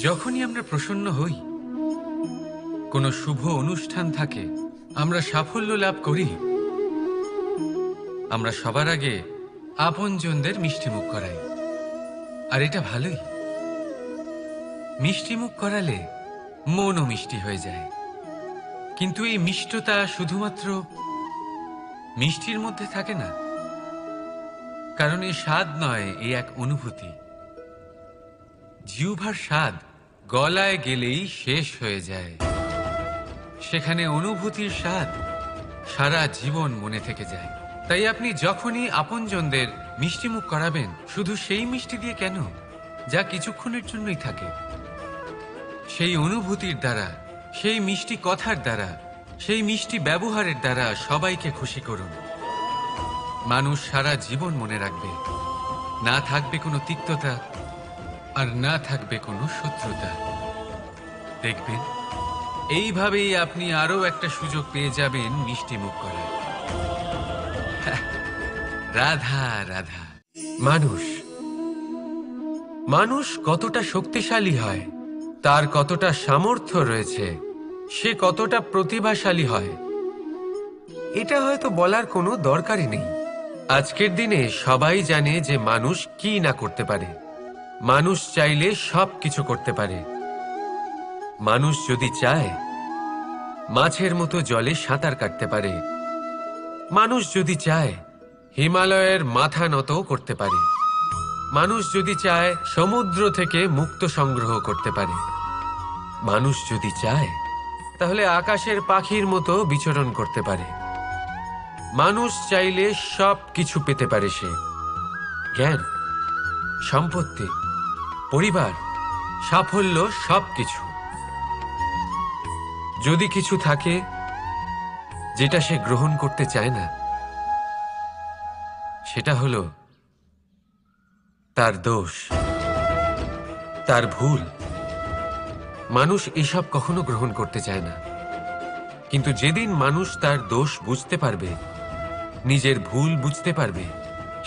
যখনই আমরা প্রসন্ন হই, কোনো শুভ অনুষ্ঠান থাকে, আমরা সাফল্য লাভ করি, আমরা সবার আগে আপনজনদের মিষ্টিমুখ করাই। আর এটা ভালোই। মিষ্টিমুখ করালে মনও মিষ্টি হয়ে যায়। কিন্তু এই মিষ্টতা শুধুমাত্র মিষ্টির মধ্যে থাকে না, কারণ এই স্বাদ নয়, এই এক অনুভূতি। জিহ্বার স্বাদ গলায় গেলেই শেষ হয়ে যায়, সেখানে অনুভূতির স্বাদ সারা জীবন মনে থেকে যায়। তাই আপনি যখনই আপনজনদের মিষ্টিমুখ করাবেন, শুধু সেই মিষ্টি দিয়ে কেন, যা কিছুক্ষণের জন্যই থাকে, সেই অনুভূতির দ্বারা, সেই মিষ্টি কথার দ্বারা, সেই মিষ্টি ব্যবহারের দ্বারা সবাইকে খুশি করুন। মানুষ সারা জীবন মনে রাখবে, না থাকবে কোনো তিক্ততা, আর না থাকবে কোনো শত্রুতা। দেখবেন এইভাবেই আপনি আরো একটা সুযোগ পেয়ে যাবেন মিষ্টিমুখ করার। রাধা রাধা। মানুষ কতটা শক্তিশালী হয়, তার কতটা সামর্থ্য রয়েছে, সে কতটা প্রতিভাশালী হয়, এটা হয়তো বলার কোনো দরকারই নেই। আজকের দিনে সবাই জানে যে মানুষ কি না করতে পারে। মানুষ চাইলে সব কিছু করতে পারে। মানুষ যদি চায়, মাছের মতো জলে সাঁতার কাটতে পারে। মানুষ যদি চায়, হিমালয়ের মাথা নত করতে পারে। মানুষ যদি চায়, সমুদ্র থেকে মুক্ত সংগ্রহ করতে পারে। মানুষ যদি চায়, তাহলে আকাশের পাখির মতো বিচরণ করতে পারে। মানুষ চাইলে সব কিছু পেতে পারে সে। জ্ঞান, সম্পত্তি, পরিবার, সাফল্য, সবকিছু। যদি কিছু থাকে যেটা সে গ্রহণ করতে চায় না, সেটা হলো তার দোষ, তার ভুল। মানুষ এসব কখনো গ্রহণ করতে চায় না। কিন্তু যেদিন মানুষ তার দোষ বুঝতে পারবে, নিজের ভুল বুঝতে পারবে,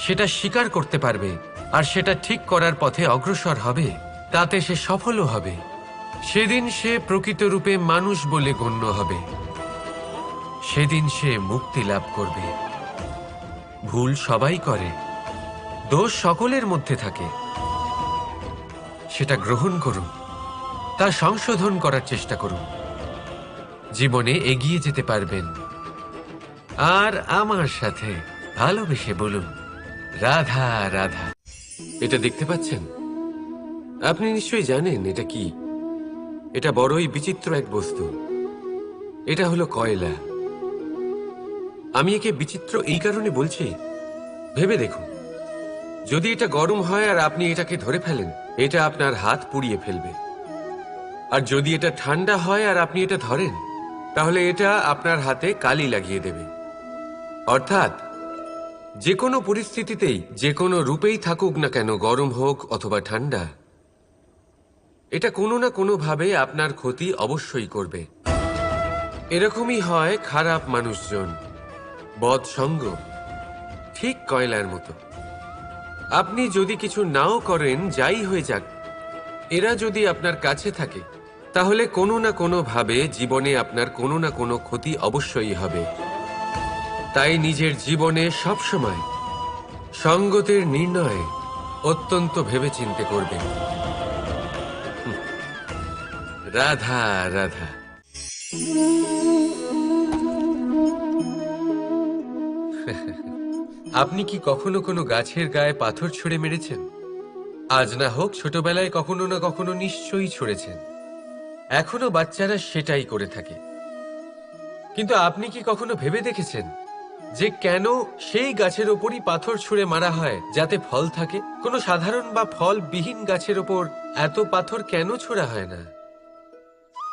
সেটা স্বীকার করতে পারবে, আর সেটা ঠিক করার পথে অগ্রসর হবে, তাতে সে সফলও হবে, সেদিন সে প্রকৃত রূপে মানুষ বলে গণ্য হবে। সেদিন সে মুক্তি লাভ করবে। ভুল সবাই করে, দোষ সকলের মধ্যে থাকে। সেটা গ্রহণ করুন, তা সংশোধন করার চেষ্টা করুন। জীবনে এগিয়ে যেতে পারবেন। আর আমার সাথে ভালোবেসে বলুন, রাধা রাধা। এটা দেখতে পাচ্ছেন? আপনি নিশ্চয়ই জানেন এটা কি। এটা বড়ই বিচিত্র এক বস্তু। এটা হলো কয়লা। আমি একে বিচিত্র এই কারণে বলছি, ভেবে দেখুন, যদি এটা গরম হয় আর আপনি এটাকে ধরে ফেলেন, এটা আপনার হাত পুড়িয়ে ফেলবে। আর যদি এটা ঠান্ডা হয় আর আপনি এটা ধরেন, তাহলে এটা আপনার হাতে কালি লাগিয়ে দেবে। অর্থাৎ যে কোনো পরিস্থিতিতেই, যে কোনো রূপেই থাকুক না কেন, গরম হোক অথবা ঠান্ডা, এটা কোনো না কোনোভাবে আপনার ক্ষতি অবশ্যই করবে। এরকমই হয় খারাপ মানুষজন, বদসঙ্গ, ঠিক কয়লার মতো। আপনি যদি কিছু নাও করেন, যাই হয়ে যাক, এরা যদি আপনার কাছে থাকে, তাহলে কোনো না কোনোভাবে জীবনে আপনার কোনো না কোনো ক্ষতি অবশ্যই হবে। তাই নিজের জীবনে সবসময় সঙ্গতের নির্ণয় অত্যন্ত ভেবেচিন্তে করবেন। রাধা রাধা। আপনি কি কখনো কোনো গাছের গায়ে পাথর ছুঁড়ে মেরেছেন? আজ না হোক, ছোটবেলায় কখনো না কখনো নিশ্চয়ই ছুঁড়েছেন। এখনো বাচ্চারা সেটাই করে থাকে। কিন্তু আপনি কি কখনো ভেবে দেখেছেন যে কেন সেই গাছের ওপরই পাথর ছুঁড়ে মারা হয় যাতে ফল থাকে? কোনো সাধারণ বা ফলবিহীন গাছের ওপর এত পাথর কেন ছোড়া হয় না?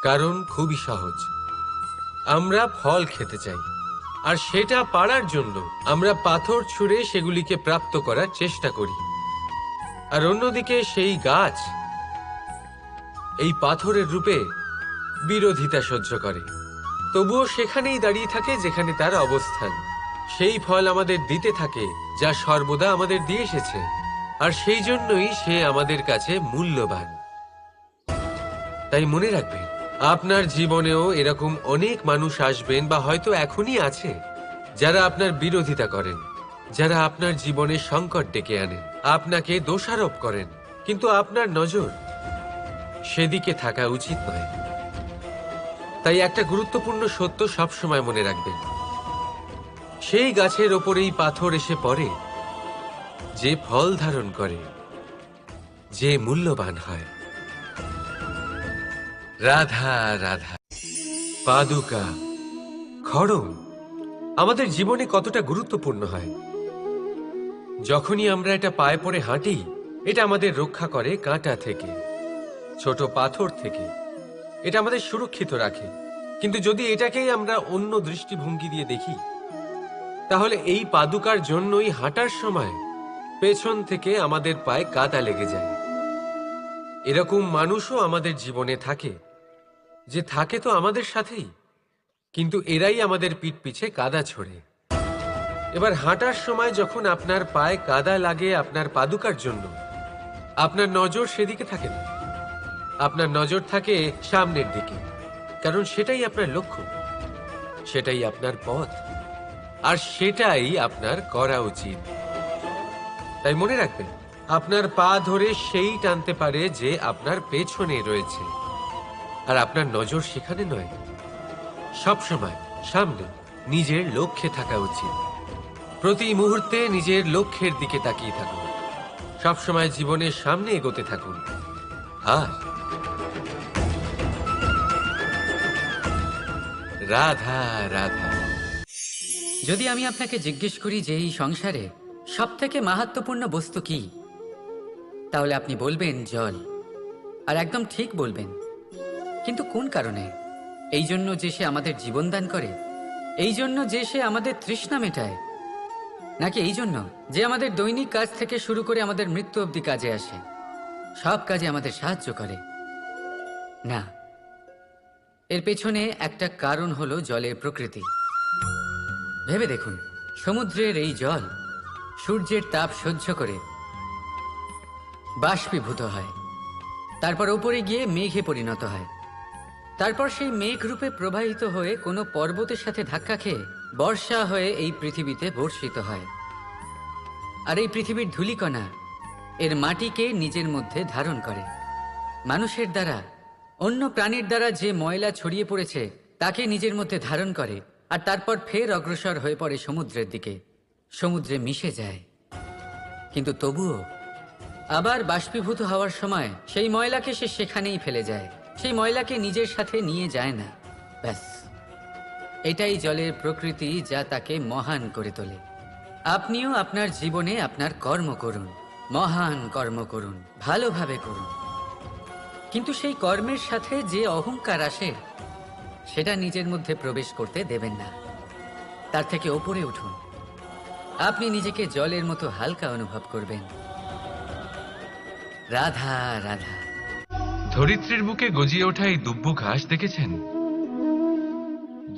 কারণ খুবই সহজ। আমরা ফল খেতে চাই, আর সেটা পারার জন্য আমরা পাথর ছুঁড়ে সেগুলিকে প্রাপ্ত করার চেষ্টা করি। আর অন্যদিকে সেই গাছ এই পাথরের রূপে বিরোধিতা সহ্য করে, তবুও সেখানেই দাঁড়িয়ে থাকে যেখানে তার অবস্থান। সেই ফল আমাদের দিতে থাকে যা সর্বদা আমাদের দিয়ে এসেছে, আর সেই জন্যই সে আমাদের কাছে মূল্যবান। তাই মনে রাখবেন, আপনার জীবনেও এরকম অনেক মানুষ আসবেন বা হয়তো এখনই আছে, যারা আপনার বিরোধিতা করেন, যারা আপনার জীবনে সংকট ডেকে আনেন, আপনাকে দোষারোপ করেন, কিন্তু আপনার নজর সেদিকে থাকা উচিত নয়। তাই একটা গুরুত্বপূর্ণ সত্য সবসময় মনে রাখবেন, সেই গাছের ওপরেই পাথর এসে পড়ে যে ফল ধারণ করে, যে মূল্যবান হয়। রাধা রাধা। পাদুকা, খড়ম আমাদের জীবনে কতটা গুরুত্বপূর্ণ হয়। যখনই আমরা এটা পায়ে পড়ে হাঁটি, এটা আমাদের রক্ষা করে কাঁটা থেকে, ছোট পাথর থেকে। এটা আমাদের সুরক্ষিত রাখে। কিন্তু যদি এটাকেই আমরা অন্য দৃষ্টিভঙ্গি দিয়ে দেখি, তাহলে এই পাদুকার জন্যই হাঁটার সময় পেছন থেকে আমাদের পায়ে কাদা লেগে যায়। এরকম মানুষও আমাদের জীবনে থাকে, যে থাকে তো আমাদের সাথেই, কিন্তু এরাই আমাদের পিঠ পিছে কাদা ছোড়ে। এবার হাঁটার সময় যখন আপনার পায়ে কাদা লাগে আপনার পাদুকার জন্য, আপনার নজর সেদিকে থাকে না, আপনার নজর থাকে সামনের দিকে, কারণ সেটাই আপনার লক্ষ্য, সেটাই আপনার পথ, আর সেটাই আপনার করা উচিত। তাই মনে রাখবেন, আপনার পা ধরে সেই টানতে পারে যে আপনার পেছনে রয়েছে, আর আপনার নজর সেখানে নয়। সবসময় সামনে নিজের লক্ষ্যে থাকা উচিত। প্রতি মুহূর্তে নিজের লক্ষ্যের দিকে তাকিয়ে থাকুন, সবসময় জীবনের সামনে এগোতে থাকুন। আর রাধা রাধা। যদি আমি আপনাকে জিজ্ঞেস করি যে এই সংসারে সবথেকে মাহাত্ম্যপূর্ণ বস্তু কি, তাহলে আপনি বলবেন জল। আর একদম ঠিক বলবেন। কিন্তু কোন কারণে? এই জন্য যে সে আমাদের জীবন দান করে? এই জন্য যে সে আমাদের তৃষ্ণা মেটায়? নাকি এই জন্য যে আমাদের দৈনিক কাজ থেকে শুরু করে আমাদের মৃত্যু অবধি কাজে আসে, সব কাজে আমাদের সাহায্য করে? না, এর পেছনে একটা কারণ হলো জলের প্রকৃতি। ভেবে দেখুন, সমুদ্রের এই জল সূর্যের তাপ সহ্য করে বাষ্পীভূত হয়, তারপর উপরে গিয়ে মেঘে পরিণত হয়, তারপর সেই মেঘ রূপে প্রবাহিত হয়ে কোনো পর্বতের সাথে ধাক্কা খেয়ে বর্ষা হয়ে এই পৃথিবীতে বর্ষিত হয়। আর এই পৃথিবীর ধূলিকণা এর মাটিকে নিজের মধ্যে ধারণ করে। মানুষের দ্বারা, অন্য প্রাণীর দ্বারা যে ময়লা ছড়িয়ে পড়েছে তাকে নিজের মধ্যে ধারণ করে, আর তারপর ফের অগ্রসর হয়ে পড়ে সমুদ্রের দিকে, সমুদ্রে মিশে যায়। কিন্তু তবুও আবার বাষ্পীভূত হওয়ার সময় সেই ময়লাকে সে সেখানেই ফেলে যায়, সেই ময়লাকে নিজের সাথে নিয়ে যায় না। ব্যাস, এটাই জলের প্রকৃতি, যা তাকে মহান করে তোলে। আপনিও আপনার জীবনে আপনার কর্ম করুন, মহান কর্ম করুন, ভালোভাবে করুন, কিন্তু সেই কর্মের সাথে যে অহংকার আসে সেটা নিজের মধ্যে প্রবেশ করতে দেবেন না। তার থেকে ওপরে উঠুন, আপনি নিজেকে জলের মতো হালকা অনুভব করবেন। রাধা রাধা। ধরিত্রীর বুকে গজিয়ে ওঠা এই দুব্ব ঘাস দেখেছেন?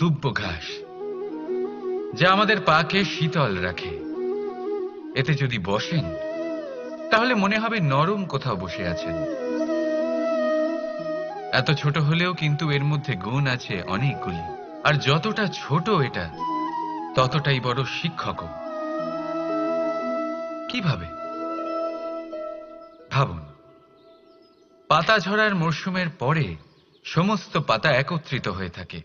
দুব্ব ঘাস, যা আমাদের পাকে শীতল রাখে। এতে যদি বসেন তাহলে মনে হবে নরম কোথাও বসে আছেন। এত ছোট হলেও কিন্তু এর মধ্যে গুণ আছে অনেকগুলি, আর যতটা ছোট এটা ততটাই বড় শিক্ষকও। কিভাবে? ভাবুন, পাতা ঝরার মরশুমের পরে সমস্ত পাতা একত্রিত হয়ে থাকে।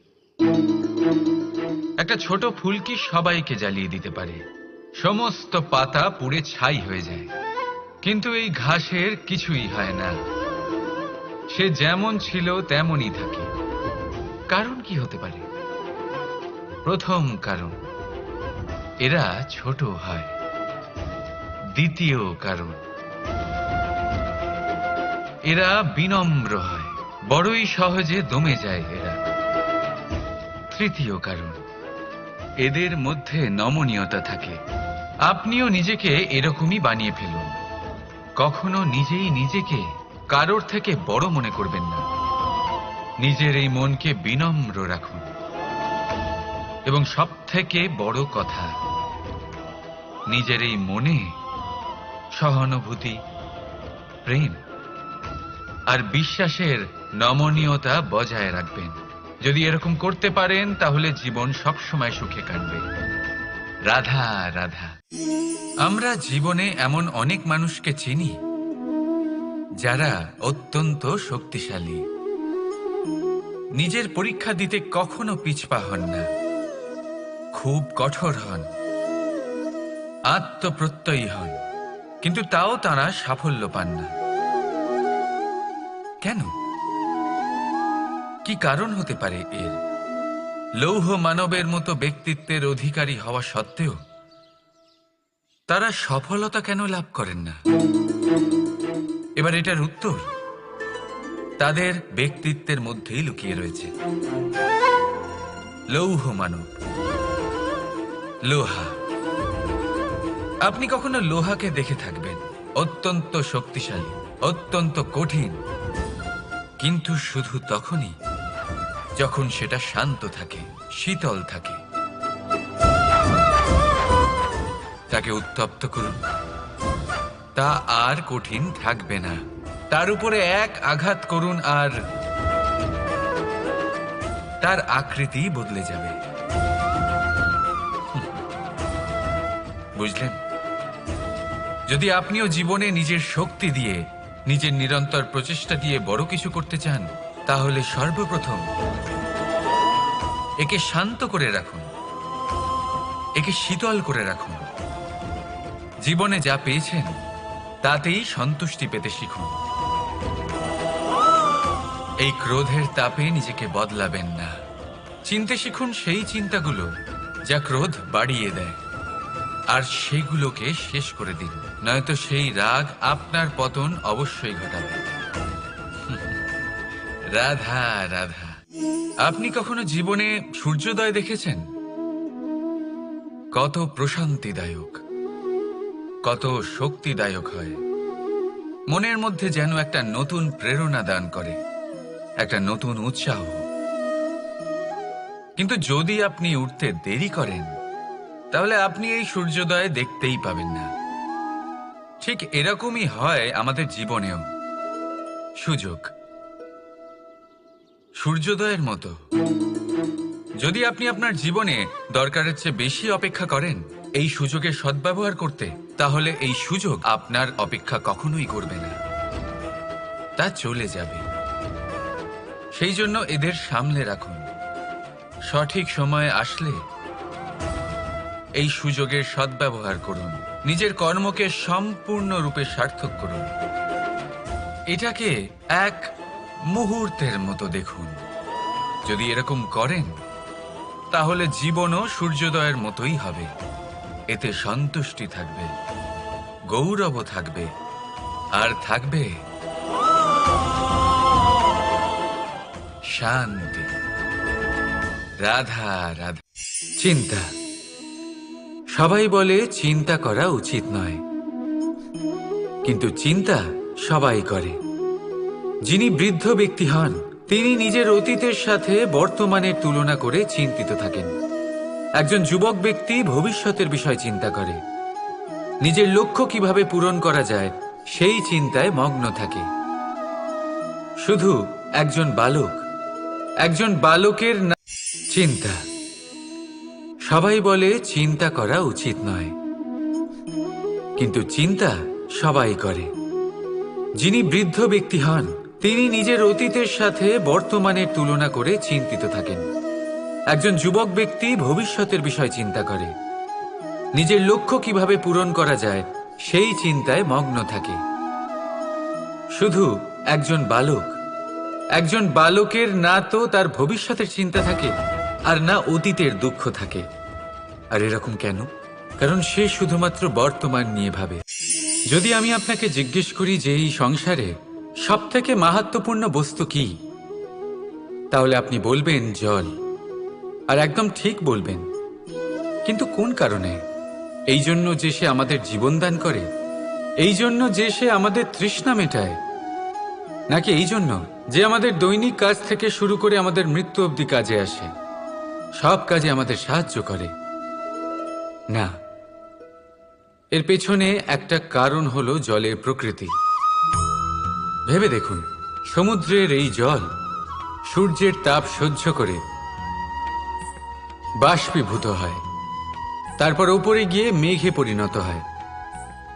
একটা ছোট ফুলকি সবাইকে জ্বালিয়ে দিতে পারে, সমস্ত পাতা পুড়ে ছাই হয়ে যায়। কিন্তু এই ঘাসের কিছুই হয় না, সে যেমন ছিল তেমনই থাকে। কারণ কি হতে পারে? প্রথম কারণ, এরা ছোট হয়। দ্বিতীয় কারণ, এরা বিনম্র হয়, বড়ই সহজে দমে যায় এরা। তৃতীয় কারণ, এদের মধ্যে নমনীয়তা থাকে। আপনিও নিজেকে এরকমই বানিয়ে ফেলুন। কখনো নিজেই নিজেকে কারোর থেকে বড় মনে করবেন না। নিজের এই মনকে বিনম্র রাখুন। এবং সবথেকে বড় কথা, নিজের এই মনে সহানুভূতি, প্রেম আর বিশ্বাসের নমনীয়তা বজায় রাখবেন। যদি এরকম করতে পারেন তাহলে জীবন সবসময় সুখে কাটবে। রাধা রাধা। আমরা জীবনে এমন অনেক মানুষকে চিনি যারা অত্যন্ত শক্তিশালী, নিজের পরীক্ষা দিতে কখনো পিছপা হন না, খুব কঠোর হন, আত্মপ্রত্যয়ী হন, কিন্তু তাও তারা সাফল্য পান না। কেন? কি কারণ হতে পারে এর? লৌহ মানবের মতো ব্যক্তিত্বের অধিকারী হওয়া সত্ত্বেও তারা সফলতা কেন লাভ করেন না? এবার এটার উত্তর তাদের ব্যক্তিত্বের মধ্যেই লুকিয়ে রয়েছে। লৌহ মানব, লোহা। আপনি কখনো লোহাকে দেখে থাকবেন, অত্যন্ত শক্তিশালী, অত্যন্ত কঠিন, কিন্তু শুধু তখনই যখন সেটা শান্ত থাকে, শীতল থাকে। তাকে উত্তপ্ত করুন, তা আর কঠিন থাকবে না। তার উপরে এক আঘাত করুন আর তার আকৃতি বদলে যাবে। বুঝলেন? যদি আপনিও জীবনে নিজের শক্তি দিয়ে, নিজের নিরন্তর প্রচেষ্টা দিয়ে বড় কিছু করতে চান, তাহলে সর্বপ্রথম একে শান্ত করে রাখুন, একে শীতল করে রাখুন। জীবনে যা পেয়েছেন তাতেই সন্তুষ্টি পেতে শিখুন। এই ক্রোধের তাপে নিজেকে বদলাবেন না। চিনতে শিখুন সেই চিন্তাগুলো যা ক্রোধ বাড়িয়ে দেয়, আর সেগুলোকে শেষ করে দিন, নয়তো সেই রাগ আপনার পতন অবশ্যই ঘটাবে। রাধা রাধা। আপনি কখনো জীবনে সূর্যোদয় দেখেছেন? কত প্রশান্তিদায়ক, কত শক্তিদায়ক হয়। মনের মধ্যে যেন একটা নতুন প্রেরণা দান করে, একটা নতুন উৎসাহ। কিন্তু যদি আপনি উঠতে দেরি করেন, তাহলে আপনি এই সূর্যোদয় দেখতেই পাবেন না। ঠিক এরকমই হয় আমাদের জীবনেও। সুযোগ সূর্যোদয়ের মতো। যদি আপনি আপনার জীবনে দরকারের চেয়ে বেশি অপেক্ষা করেন এই সুযোগের সদ্ব্যবহার করতে, তাহলে এই সুযোগ আপনার অপেক্ষা কখনোই করবে না, তা চলে যাবে। সেই জন্য এদের সামলে রাখুন। সঠিক সময় আসলে এই সুযোগের সদ্ব্যবহার করুন, নিজের কর্মকে সম্পূর্ণরূপে সার্থক করুন। এটাকে এক মুহূর্তের মতো দেখুন। যদি এরকম করেন তাহলে জীবনও সূর্যোদয়ের মতোই হবে। এতে সন্তুষ্টি থাকবে, গৌরবও থাকবে, আর থাকবে শান্তি। রাধা রাধা। চিন্তা। সবাই বলে চিন্তা করা উচিত নয়, কিন্তু চিন্তা সবাই করে। যিনি বৃদ্ধ ব্যক্তি হন তিনি নিজের অতীতের সাথে বর্তমানের তুলনা করে চিন্তিত থাকেন। একজন যুবক ব্যক্তি ভবিষ্যতের বিষয় চিন্তা করে, নিজের লক্ষ্য কিভাবে পূরণ করা যায় সেই চিন্তায় মগ্ন থাকে। শুধু একজন বালকের চিন্তা। সবাই বলে চিন্তা করা উচিত নয়, কিন্তু চিন্তা সবাই করে। যিনি বৃদ্ধ ব্যক্তি হন তিনি নিজের অতীতের সাথে বর্তমানের তুলনা করে চিন্তিত থাকেন। একজন যুবক ব্যক্তি ভবিষ্যতের বিষয় চিন্তা করে, নিজের লক্ষ্য কিভাবে পূরণ করা যায় সেই চিন্তায় মগ্ন থাকে। শুধু একজন বালকের না তো তার ভবিষ্যতের চিন্তা থাকে আর না অতীতের দুঃখ থাকে। আর এরকম কেন? কারণ সে শুধুমাত্র বর্তমান নিয়ে ভাবে। যদি আমি আপনাকে জিজ্ঞেস করি যে এই সংসারে সবথেকে মাহাত্ম্যপূর্ণ বস্তু কি, তাহলে আপনি বলবেন জল। আর একদম ঠিক বলবেন। কিন্তু কোন কারণে? এই জন্য যে সে আমাদের জীবন দান করে, এই জন্য যে সে আমাদের তৃষ্ণা মেটায়, নাকি এই জন্য যে আমাদের দৈনিক কাজ থেকে শুরু করে আমাদের মৃত্যু অবধি কাজে আসে, সব কাজে আমাদের সাহায্য করে? না, এর পেছনে একটা কারণ হলো জলের প্রকৃতি। ভেবে দেখুন, সমুদ্রের এই জল সূর্যের তাপ সহ্য করে বাষ্পীভূত হয়, তারপর উপরে গিয়ে মেঘে পরিণত হয়।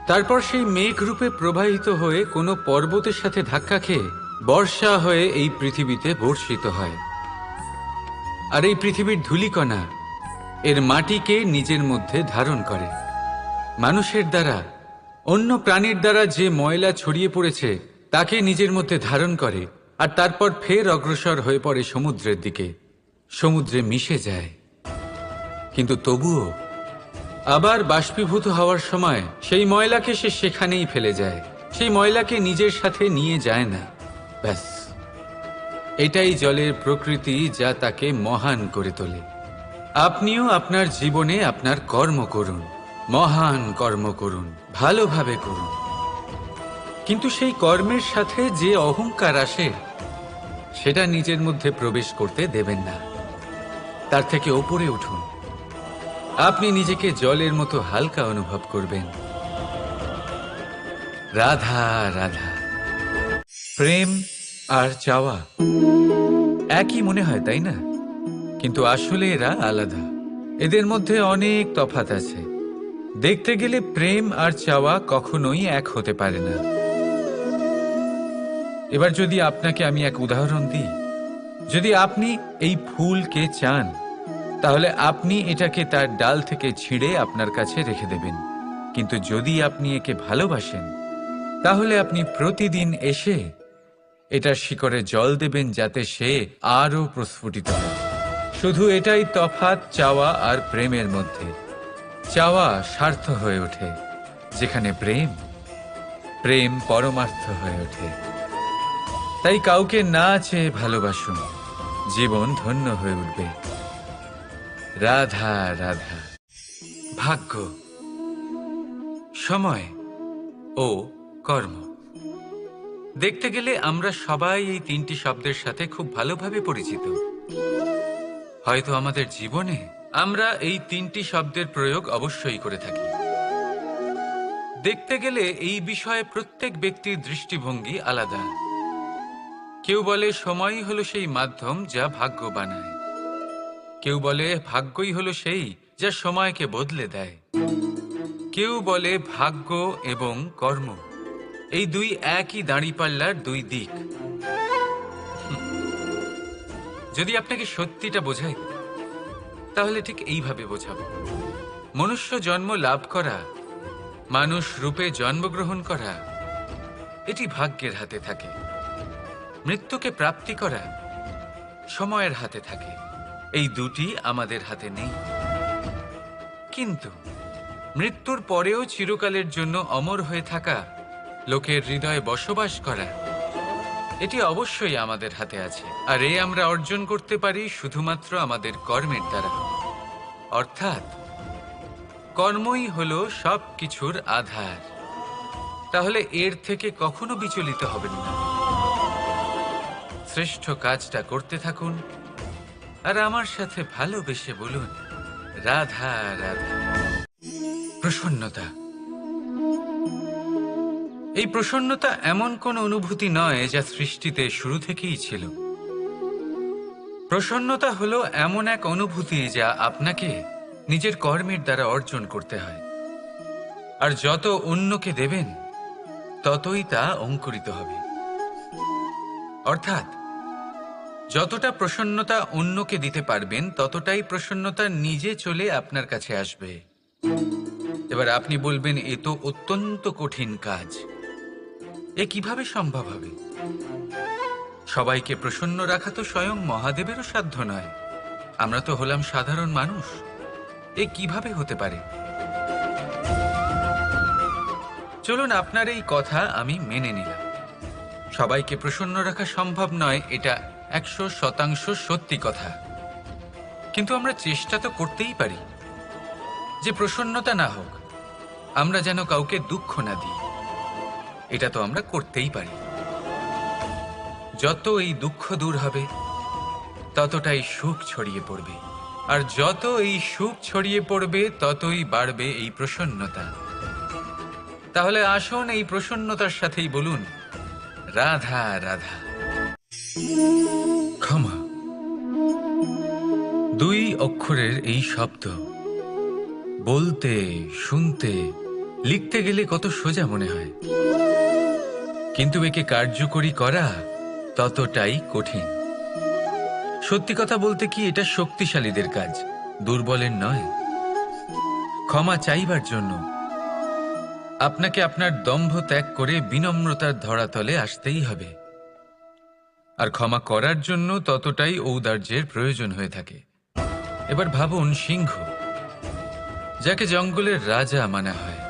তারপর সেই মেঘ রূপে প্রবাহিত হয়ে কোনো পর্বতের সাথে ধাক্কা খেয়ে বর্ষা হয়ে এই পৃথিবীতে বর্ষিত হয়। আর এই পৃথিবীর ধূলিকণা এর মাটিকে নিজের মধ্যে ধারণ করে। মানুষের দ্বারা, অন্য প্রাণীর দ্বারা যে ময়লা ছড়িয়ে পড়েছে তাকে নিজের মধ্যে ধারণ করে, আর তারপর ফের অগ্রসর হয়ে পড়ে সমুদ্রের দিকে, সমুদ্রে মিশে যায়। কিন্তু তবুও আবার বাষ্পীভূত হওয়ার সময় সেই ময়লাকে সে সেখানেই ফেলে যায়, সেই ময়লাকে নিজের সাথে নিয়ে যায় না। ব্যাস, এটাই জলের প্রকৃতি, যা তাকে মহান করে তোলে। আপনিও আপনার জীবনে আপনার কর্ম করুন, মহান কর্ম করুন, ভালোভাবে করুন, কিন্তু সেই কর্মের সাথে যে অহংকার আসে সেটা নিজের মধ্যে প্রবেশ করতে দেবেন না। তার থেকে ওপরে উঠুন। আপনি নিজেকে জলের মতো হালকা অনুভব করবেন। রাধা রাধা। প্রেম আর চাওয়া একই মনে হয়, তাই না? কিন্তু আসলে এরা আলাদা। এদের মধ্যে অনেক তফাৎ আছে। দেখতে গেলে প্রেম আর চাওয়া কখনোই এক হতে পারে না। এবার যদি আপনাকে আমি এক উদাহরণ দিই, যদি আপনি এই ফুলকে চান, তাহলে আপনি এটাকে তার ডাল থেকে ছিঁড়ে আপনার কাছে রেখে দেবেন। কিন্তু যদি আপনি একে ভালোবাসেন, তাহলে আপনি প্রতিদিন এসে এটার শিকড়ে জল দেবেন, যাতে সে আরো প্রস্ফুটিত হয়। শুধু এটাই তফাৎ চাওয়া আর প্রেমের মধ্যে। চাওয়া স্বার্থ হয়ে ওঠে, যেখানে প্রেম প্রেম পরমার্থ হয়ে ওঠে। তাই কাউকে না চেয়ে ভালোবাসুন, জীবন ধন্য হয়ে উঠবে। রাধা রাধা। ভাগ্য, সময় ও কর্ম। দেখতে গেলে আমরা সবাই এই তিনটি শব্দের সাথে খুব ভালোভাবে পরিচিত। হয়তো আমাদের জীবনে আমরা এই তিনটি শব্দের প্রয়োগ অবশ্যই করে থাকি। দেখতে গেলে এই বিষয়ে প্রত্যেক ব্যক্তির দৃষ্টিভঙ্গি আলাদা। কেউ বলে সময়ই হলো সেই মাধ্যম যা ভাগ্য বানায়। কেউ বলে ভাগ্যই হলো সেই যা সময়কে বদলে দেয়। কেউ বলে ভাগ্য এবং কর্ম এই দুই একই দাঁড়িপাল্লার দুই দিক। যদি আপনাকে সত্যিটা বোঝাই, তাহলে ঠিক এইভাবে বোঝাবো। মনুষ্য জন্ম লাভ করা, মানুষ রূপে জন্মগ্রহণ করা, এটি ভাগ্যের হাতে থাকে। মৃত্যুকে প্রাপ্তি করা সময়ের হাতে থাকে। এই দুটি আমাদের হাতে নেই। কিন্তু মৃত্যুর পরেও চিরকালের জন্য অমর হয়ে থাকা, লোকের হৃদয়ে বসবাস করা, এটি অবশ্যই আমাদের হাতে আছে। আর এ আমরা অর্জন করতে পারি শুধুমাত্র আমাদের কর্মের দ্বারা। অর্থাৎ কর্মই হলো সব কিছুর আধার। তাহলে এর থেকে কখনো বিচলিত হবেন না। শ্রেষ্ঠ কাজটা করতে থাকুন আর আমার সাথে ভালোবেসে বলুন, রাধা রাধা। প্রসন্নতা। এই প্রসন্নতা এমন কোন অনুভূতি নয় যা সৃষ্টিতে শুরু থেকেই ছিল। প্রসন্নতা হলো এমন এক অনুভূতি যা আপনাকে নিজের কর্মের দ্বারা অর্জন করতে হয়। আর যত অন্যকে দেবেন, ততই তা অঙ্কুরিত হবে। অর্থাৎ যতটা প্রসন্নতা অন্যকে দিতে পারবেন, ততটাই প্রসন্নতা নিজে চলে আপনার কাছে আসবে। এবার আপনি বলবেন, এ তো অত্যন্ত কঠিন কাজ, এ কিভাবে সম্ভব হবে? সবাইকে প্রসন্ন রাখা তো স্বয়ং মহাদেবেরও সাধ্য নয়। আমরা তো হলাম সাধারণ মানুষ, এ কিভাবে হতে পারে? চলুন, আপনার এই কথা আমি মেনে নিলাম। সবাইকে প্রসন্ন রাখা সম্ভব নয়, এটা 100% সত্যি কথা। কিন্তু আমরা চেষ্টা তো করতেই পারি যে প্রসন্নতা না হোক, আমরা যেন কাউকে দুঃখ না দিই। এটা তো আমরা করতেই পারি। যত এই দুঃখ দূর হবে, ততটাই সুখ ছড়িয়ে পড়বে। আর যত এই সুখ ছড়িয়ে পড়বে, ততই বাড়বে এই প্রসন্নতা। তাহলে আসুন এই প্রসন্নতার সাথেই বলুন, রাধা রাধা। ক্ষমা। দুই অক্ষরের এই শব্দ বলতে, শুনতে, লিখতে গেলে কত সোজা মনে হয়, কিন্তু একে কার্যকরী করা ততটাই কঠিন। সত্যি কথা বলতে কি, এটা শক্তিশালীদের কাজ, দুর্বলের নয়। ক্ষমা চাইবার জন্য আপনাকে আপনার দম্ভ ত্যাগ করে বিনম্রতার ধরাতলে আসতেই হবে। আর ক্ষমা করার জন্য ততটাই ঔদার্যের প্রয়োজন হয়ে থাকে। এবার ভাবুন, সিংহ, যাকে জঙ্গলের রাজা মানা হয়,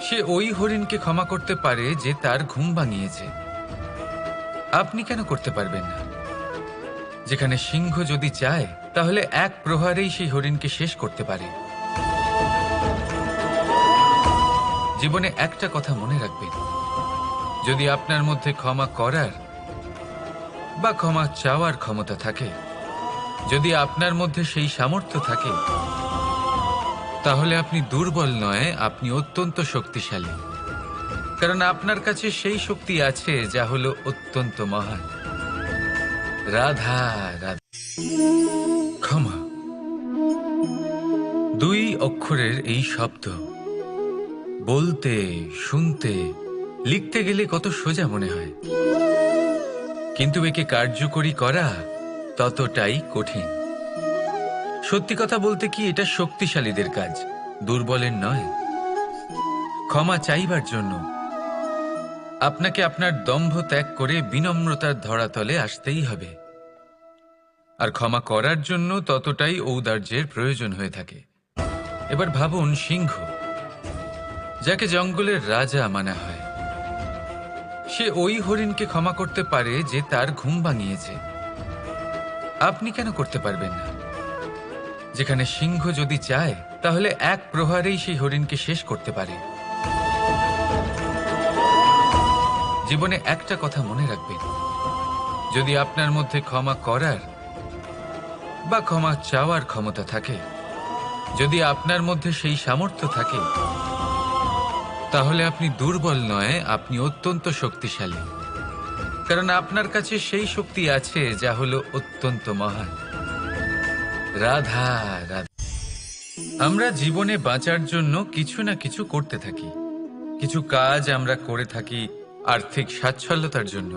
সে ওই হরিণকে ক্ষমা করতে পারে যে তার ঘুম ভাঙিয়েছে। আপনি কেন করতে পারবেন না? যেখানে সিংহ যদি চায়, তাহলে এক প্রহারেই সেই হরিণকে শেষ করতে পারে। জীবনে একটা কথা মনে রাখবেন, যদি আপনার মধ্যে ক্ষমা করার বা ক্ষমা চাওয়ার ক্ষমতা থাকে, যদি আপনার মধ্যে সেই সামর্থ্য থাকে, তাহলে আপনি দুর্বল নয়, আপনি অত্যন্ত শক্তিশালী। কারণ আপনার কাছে সেই শক্তি আছে যা হলো অত্যন্ত মহান। রাধা রাধা। ক্ষমা। দুই অক্ষরের এই শব্দ বলতে, শুনতে, লিখতে গেলে কত সোজা মনে হয়, কিন্তু একে কার্যকরী করা ততটাই কঠিন। সত্যি কথা বলতে কি, এটা শক্তিশালীদের কাজ, দুর্বলের নয়। ক্ষমা চাইবার জন্য আপনাকে আপনার দম্ভ ত্যাগ করে বিনম্রতার ধরাতলে আসতেই হবে। আর ক্ষমা করার জন্য ততটাই ঔদার্যের প্রয়োজন হয়ে থাকে। এবার ভাবুন, সিংহ, যাকে জঙ্গলের রাজা মানা হয়, সে ওই হরিণকে ক্ষমা করতে পারে যে তার ঘুম ভাঙিয়েছে। আপনি কেন করতে পারবেন না? যেখানে সিংহ যদি চায়, তাহলে এক প্রহারেই সেই হরিণকে শেষ করতে পারে। জীবনে একটা কথা মনে রাখবেন, যদি আপনার মধ্যে ক্ষমা করার বা ক্ষমা চাওয়ার ক্ষমতা থাকে, যদি আপনার মধ্যে সেই সামর্থ্য থাকে, তাহলে আপনি দুর্বল নয়, আপনি অত্যন্ত শক্তিশালী। কারণ আপনার কাছে সেই শক্তি আছে যা হলো অত্যন্ত মহান। রাধা রাধা। আমরা জীবনে বাঁচার জন্য কিছু না কিছু করতে থাকি। কিছু কাজ আমরা করে থাকি আর্থিক স্বাচ্ছল্যতার জন্য,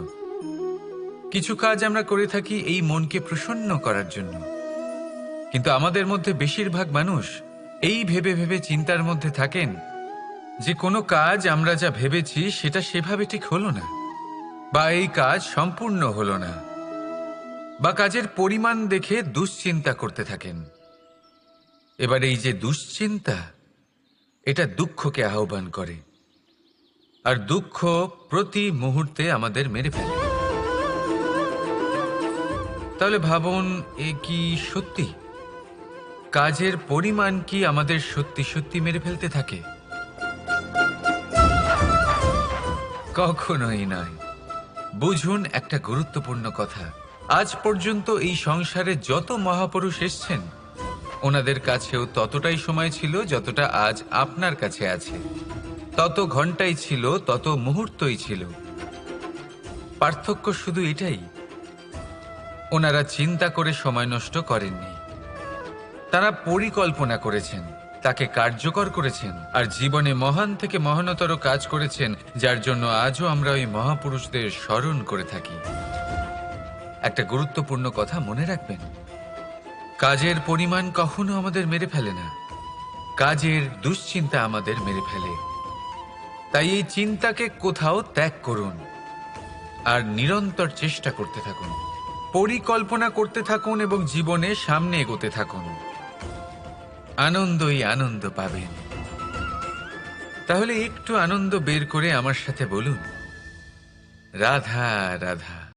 কিছু কাজ আমরা করে থাকি এই মনকে প্রসন্ন করার জন্য। কিন্তু আমাদের মধ্যে বেশিরভাগ মানুষ এই ভেবে ভেবে চিন্তার মধ্যে থাকেন যে কোনো কাজ আমরা যা ভেবেছি সেটা সেভাবে ঠিক হলো না, বা এই কাজ সম্পূর্ণ হলো না, বা কাজের পরিমাণ দেখে দুশ্চিন্তা করতে থাকেন। এবার এই যে দুশ্চিন্তা, এটা দুঃখকে আহ্বান করে, আর দুঃখ প্রতি মুহূর্তে আমাদের মেরে ফেলে। তাহলে ভাবুন, এ কি সত্যি? কাজের পরিমাণ কি আমাদের সত্যি সত্যি মেরে ফেলতে থাকে? কখনোই নয়। বুঝুন একটা গুরুত্বপূর্ণ কথা, আজ পর্যন্ত এই সংসারে যত মহাপুরুষ এসছেন, ওনাদের কাছেও ততটাই সময় ছিল যতটা আজ আপনার কাছে আছে, তত ঘন্টাই ছিল, তত মুহূর্তই ছিল। পার্থক্য শুধু এটাই, ওনারা চিন্তা করে সময় নষ্ট করেননি, তারা পরিকল্পনা করেছেন, তাকে কার্যকর করেছেন, আর জীবনে মহান থেকে মহানতর কাজ করেছেন, যার জন্য আজও আমরা ওই মহাপুরুষদের স্মরণ করে থাকি। একটা গুরুত্বপূর্ণ কথা মনে রাখবেন, কাজের পরিমাণ কখনো আমাদের মেরে ফেলে না, কাজের দুশ্চিন্তা আমাদের মেরে ফেলে। তাই এই চিন্তাকে কোথাও ত্যাগ করুন আর নিরন্তর চেষ্টা করতে থাকুন, পরিকল্পনা করতে থাকুন এবং জীবনে সামনে এগোতে থাকুন। আনন্দই আনন্দ পাবেন। তাহলে একটু আনন্দ বের করে আমার সাথে বলুন, রাধা রাধা।